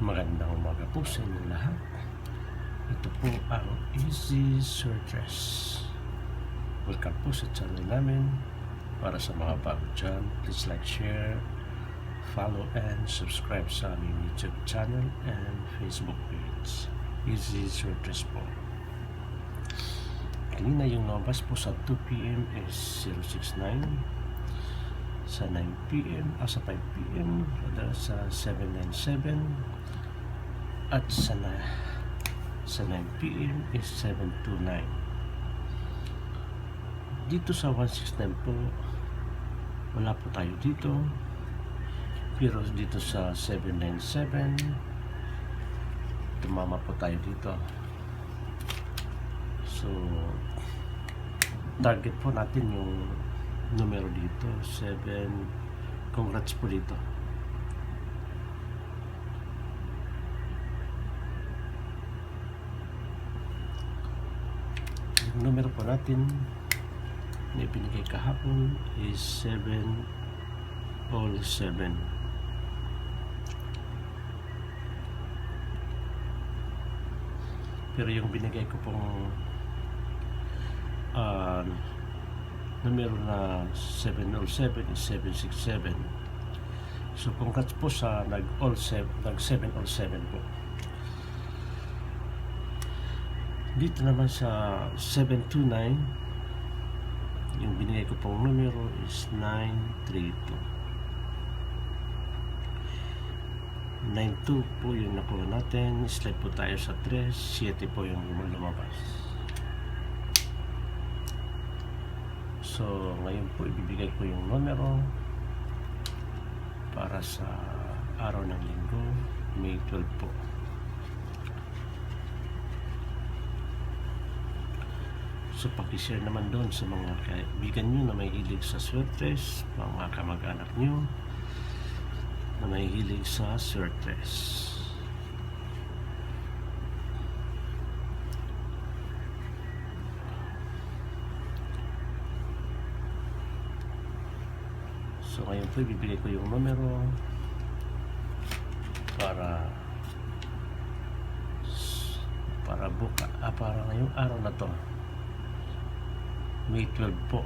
Magandang umaga po sa inyo lahat. Ito po ang Easy Searches. Welcome po sa channel namin. Para sa mga bago dyan, please like, share, follow, and subscribe sa aming YouTube channel and Facebook page. Easy Searches po. Kanina yung nabas po sa 2 PM is 069. Sa 9 PM, sa 5 PM, sa 797, at sa 9 PM is 729. Dito sa 169 po, wala po tayo dito. Pero dito sa 797, tumama po tayo dito. So, target po natin yung numero dito, 7. Congrats po dito. Yung numero po natin na ibinigay kahapon is 7 all 7. Pero yung binigay ko pong numero na 707 is 767. So congrats po sa nag 7 all 7 po. Dito naman sa 729, yung binigay ko pong numero is 932. 92 po yung nakuha natin. Slide po tayo sa 3. 7 po yung lumabas. So, ngayon po ibibigay ko yung numero para sa araw ng linggo, May 12 po. So, pakishare naman doon sa mga kaibigan nyo na may hilig sa swertres, mga kamag-anak nyo na may hilig sa swertres. So ngayon po ibibigay ko yung numero para ngayong araw na to, May 12 po.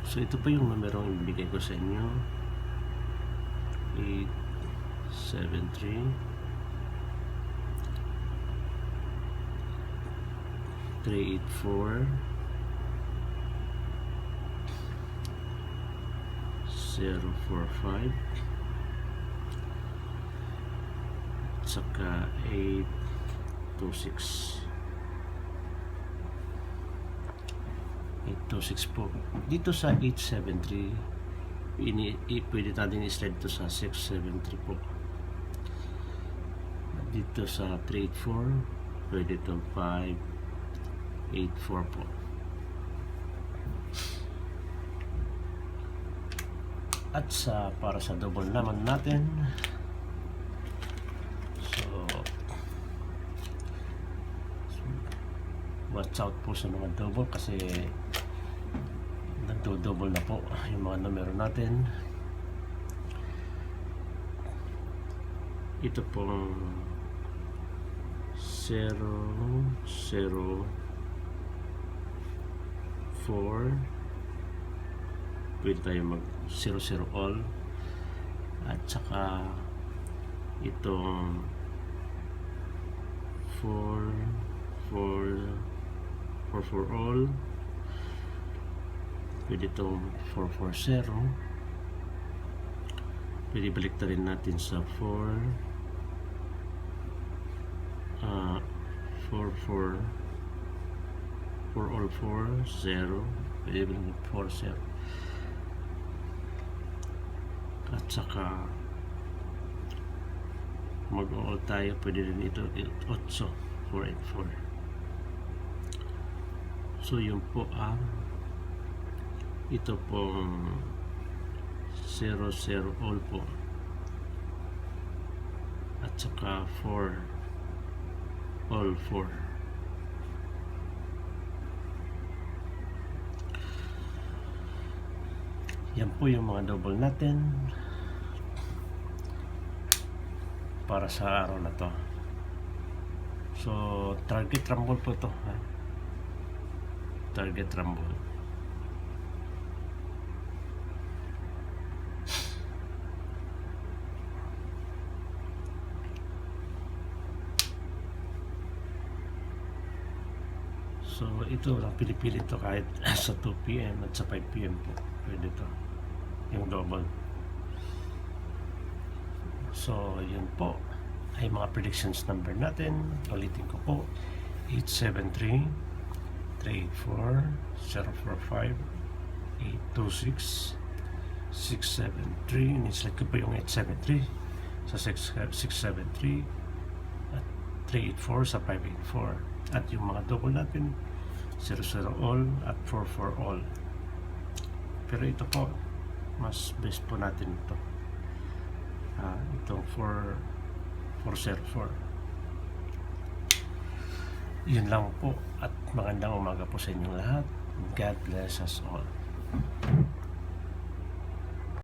So ito po yung numero yung ibibigay ko sa inyo, 873 384 045 saka 826 po. Dito sa 873 pwede natin i-slide to sa 673 po. Dito sa 384 pwede to 584 po. At para sa double naman natin, so watch out po sa mga double kasi nagdo-double na po yung mga numero natin. Ito pong 004, pwede tayo mag 00 all, at saka itong 444 all, pwede itong 440, pwede balik na rin natin sa 4 all 4 0, pwede balik 40, at saka mag-all tayo, pwede rin ito 8 484. So yun po ang ito pong 00 all po, at saka 4 all 4. Yan po yung mga double natin. para sa araw na to. So target rumble po to, ha? Target rumble. So ito lang, pili-pili to kahit sa 2 PM at sa 5 PM po. Pwede to. Yung double. So yun po ay mga predictions number natin. Ulitin ko po. 873 384 045 826 673. Ni-select ko po yung 873 sa 673 at 384 sa 584. At yung mga double natin 00 all at 44 all. Pero ito po mas best po natin ito. Itong 404. Yun lang po at magandang umaga po sa inyong lahat. God bless us all.